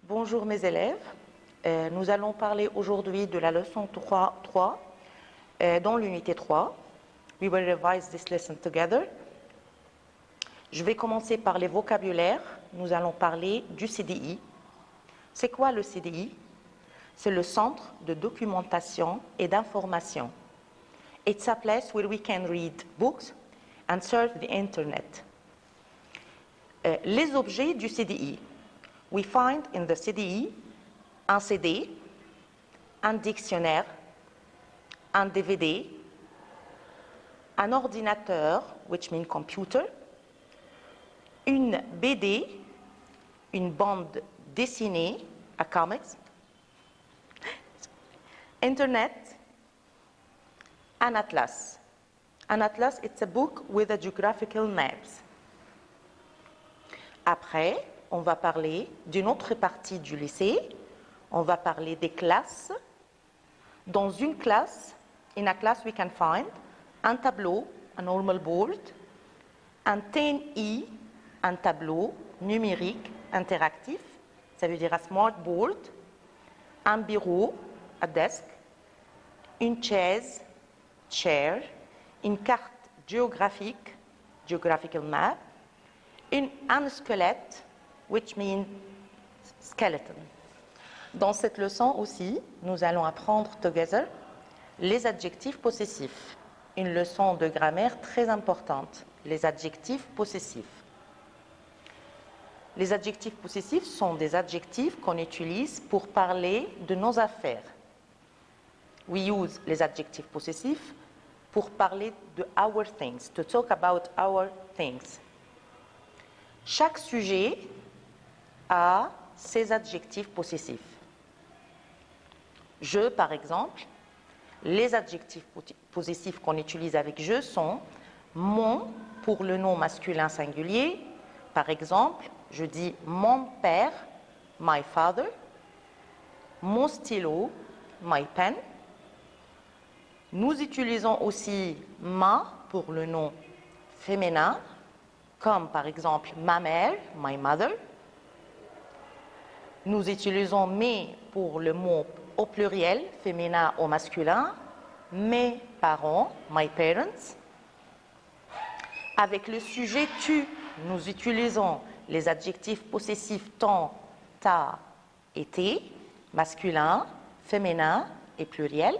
Bonjour mes élèves, nous allons parler aujourd'hui de la leçon 3 dans l'unité 3. We will revise this lesson together. Je vais commencer par les vocabulaires. Nous allons parler du CDI. C'est quoi le CDI? C'est le centre de documentation et d'information. It's a place where we can read books and surf the internet. Les objets du CDI. We find in the CDI un CD, un dictionnaire, un DVD, un ordinateur, which means computer, une BD, une bande dessinée, a comics, Internet, un atlas. An atlas, it's a book with a geographical maps. Après, on va parler d'une autre partie du lycée. On va parler des classes. Dans une classe, in a class we can find un tableau, a normal board, un 10E, un tableau numérique interactif, ça veut dire un smart board, un bureau, a desk, une chaise, chair, une carte géographique, geographical map, un squelette, which means skeleton. Dans cette leçon aussi, nous allons apprendre together les adjectifs possessifs. Une leçon de grammaire très importante, les adjectifs possessifs. Les adjectifs possessifs sont des adjectifs qu'on utilise pour parler de nos affaires. We use les adjectifs possessifs pour parler de our things, to talk about our things. Chaque sujet a ses adjectifs possessifs. Je, par exemple, les adjectifs possessifs qu'on utilise avec je sont mon pour le nom masculin singulier. Par exemple, je dis mon père, my father, mon stylo, my pen. Nous utilisons aussi ma pour le nom féminin, comme par exemple ma mère, my mother. Nous utilisons mes pour le mot au pluriel, féminin au masculin, mes parents, my parents. Avec le sujet tu, nous utilisons les adjectifs possessifs ton, ta et tes, masculin, féminin et pluriel.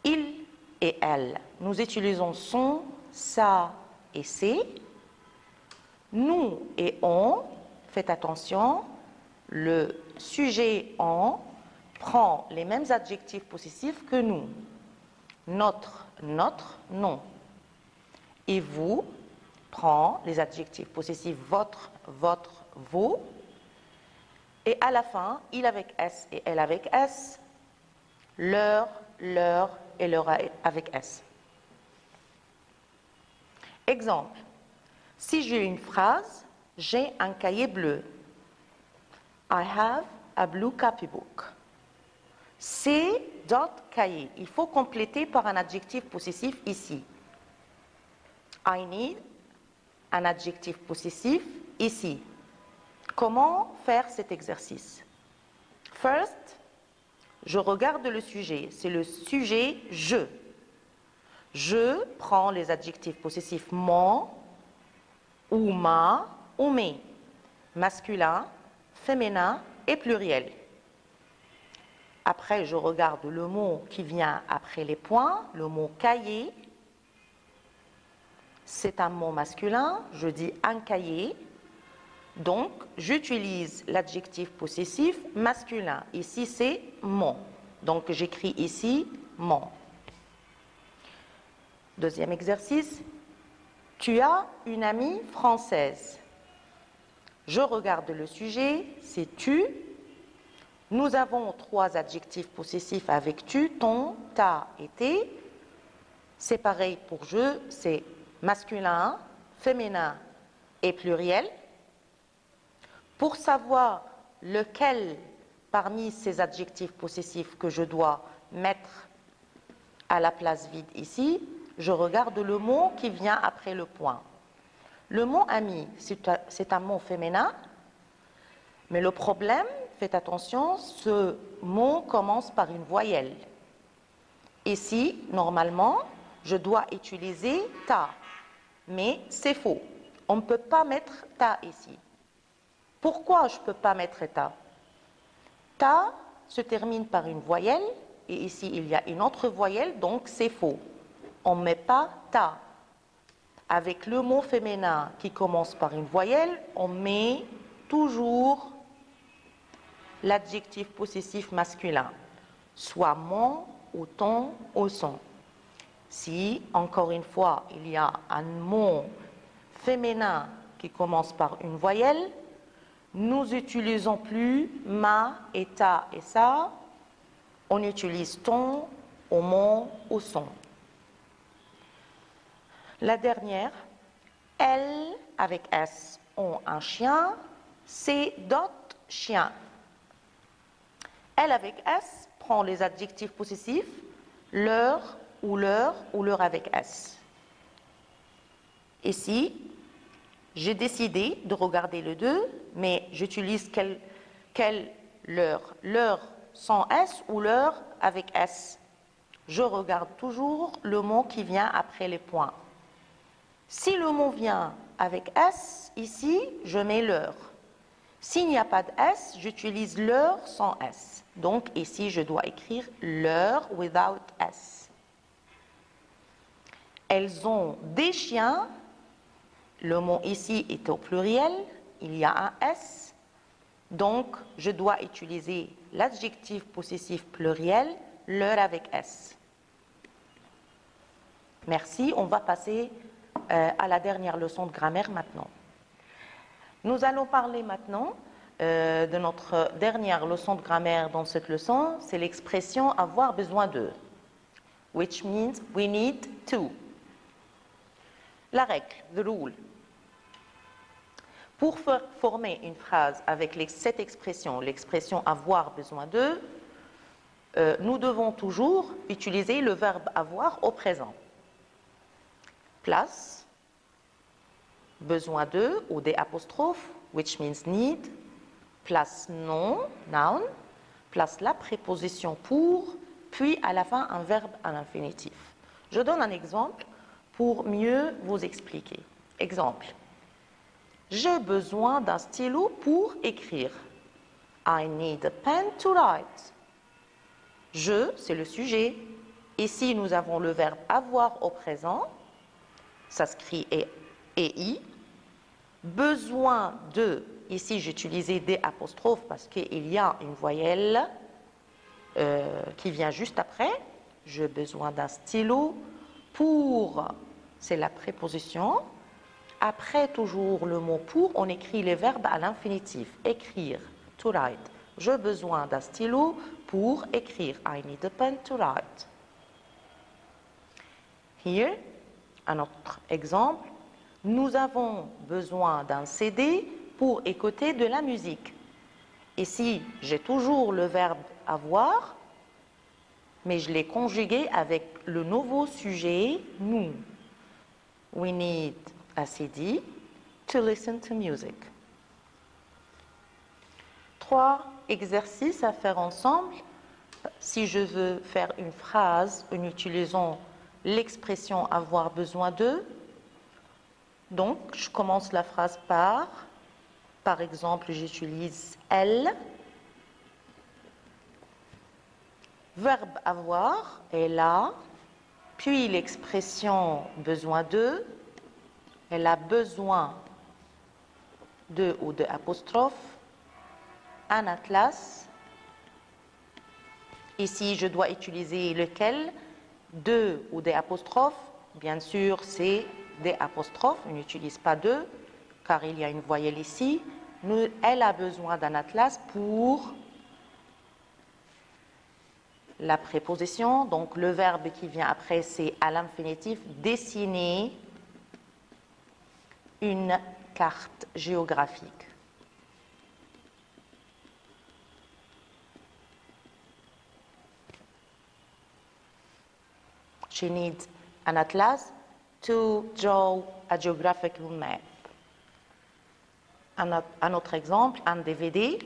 Il et elle, nous utilisons son, sa et ses. Nous et on, faites attention, le sujet on prend les mêmes adjectifs possessifs que nous. Notre, non. Et vous prend les adjectifs possessifs votre, vos. Et à la fin, il avec S et elle avec S, leur et leur avec S. Exemple. Si j'ai une phrase, j'ai un cahier bleu. I have a blue copybook. C'est cahier. Il faut compléter par un adjectif possessif ici. I need un adjectif possessif ici. Comment faire cet exercice? First, je regarde le sujet. C'est le sujet je. Je prends les adjectifs possessifs mon, ou ma, ou mes, masculin, féminin et pluriel. Après, je regarde le mot qui vient après les points, le mot cahier. C'est un mot masculin, je dis un cahier. Donc, j'utilise l'adjectif possessif masculin. Ici, c'est mon. Donc, j'écris ici mon. Deuxième exercice. Tu as une amie française. Je regarde le sujet, c'est tu. Nous avons 3 adjectifs possessifs avec tu, ton, ta et tes. C'est pareil pour je, c'est masculin, féminin et pluriel. Pour savoir lequel parmi ces adjectifs possessifs que je dois mettre à la place vide ici, je regarde le mot qui vient après le point. Le mot ami, c'est un mot féminin, Mais le problème, faites attention, ce mot commence par une voyelle. Ici, normalement, je dois utiliser ta, mais c'est faux. On ne peut pas mettre ta ici. Pourquoi je ne peux pas mettre ta? Ta se termine par une voyelle, et ici il y a une autre voyelle, donc c'est faux. On ne met pas ta. Avec le mot féminin qui commence par une voyelle, on met toujours l'adjectif possessif masculin, soit mon, ou ton, ou son. Si, encore une fois, il y a un mot féminin qui commence par une voyelle, nous n'utilisons plus ma et ta et ça, on utilise ton, ou mon, ou son. La dernière, elles avec S ont un chien, c'est d'autres chiens. Elle avec S prend les adjectifs possessifs, leur ou leur avec S. Ici, j'ai décidé de regarder le 2, mais j'utilise quel leur sans S ou leur avec S. Je regarde toujours le mot qui vient après les points. Si le mot vient avec S, ici, je mets leur. S'il n'y a pas de S, j'utilise leur sans S. Donc ici, je dois écrire leur without S. Elles ont des chiens. Le mot ici est au pluriel. Il y a un S. Donc, je dois utiliser l'adjectif possessif pluriel, leur avec S. Merci. On va passer à la dernière leçon de grammaire maintenant. Nous allons parler maintenant de notre dernière leçon de grammaire dans cette leçon, c'est l'expression avoir besoin de, which means we need to. La règle, the rule. Pour former une phrase avec cette expression, l'expression avoir besoin de, nous devons toujours utiliser le verbe avoir au présent. Place, besoin de ou des apostrophes, which means need, place nom, noun, place la préposition pour, puis à la fin un verbe à l'infinitif. Je donne un exemple pour mieux vous expliquer. Exemple. J'ai besoin d'un stylo pour écrire. I need a pen to write. Je, c'est le sujet. Ici, nous avons le verbe avoir au présent. Ça s'écrit EI. Besoin de, ici j'ai utilisé des apostrophes parce qu'il y a une voyelle qui vient juste après. J'ai besoin d'un stylo pour, c'est la préposition. Après toujours le mot pour, on écrit les verbes à l'infinitif. Écrire, to write. J'ai besoin d'un stylo pour écrire. I need a pen to write. Here, un autre exemple. Nous avons besoin d'un CD pour écouter de la musique. Ici, j'ai toujours le verbe avoir, mais je l'ai conjugué avec le nouveau sujet nous. We need a CD to listen to music. 3 exercices à faire ensemble. Si je veux faire une phrase en utilisant l'expression avoir besoin de, donc, je commence la phrase par exemple, j'utilise elle. Verbe avoir est là, puis l'expression besoin de, elle a besoin de ou de apostrophe, un atlas. Ici, je dois utiliser lequel, de ou des apostrophes. Bien sûr, c'est des apostrophes, on n'utilise pas de, car il y a une voyelle ici. Elle a besoin d'un atlas pour la préposition, donc le verbe qui vient après, c'est à l'infinitif, dessiner une carte géographique. She needs an atlas to draw a geographical map. Un autre exemple, un DVD.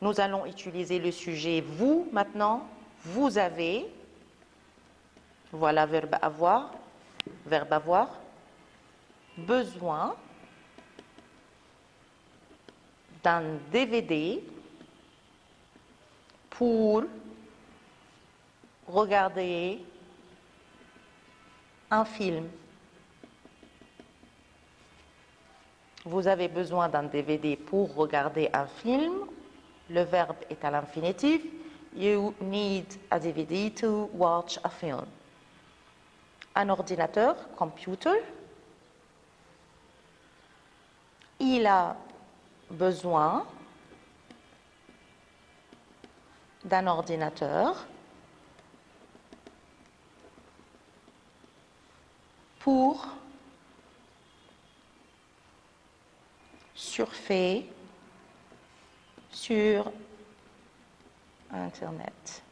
Nous allons utiliser le sujet vous maintenant. Vous avez, voilà verbe avoir, besoin d'un DVD pour regarder un film. Vous avez besoin d'un DVD pour regarder un film. Le verbe est à l'infinitif. You need a DVD to watch a film. Un ordinateur, computer. Il a besoin d'un ordinateur pour surfer sur Internet.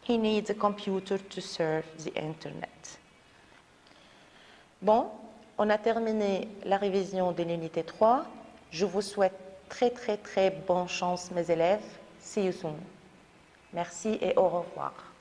He needs a computer to surf the Internet. Bon, on a terminé la révision de l'unité 3. Je vous souhaite très bonne chance mes élèves. See you soon. Merci et au revoir.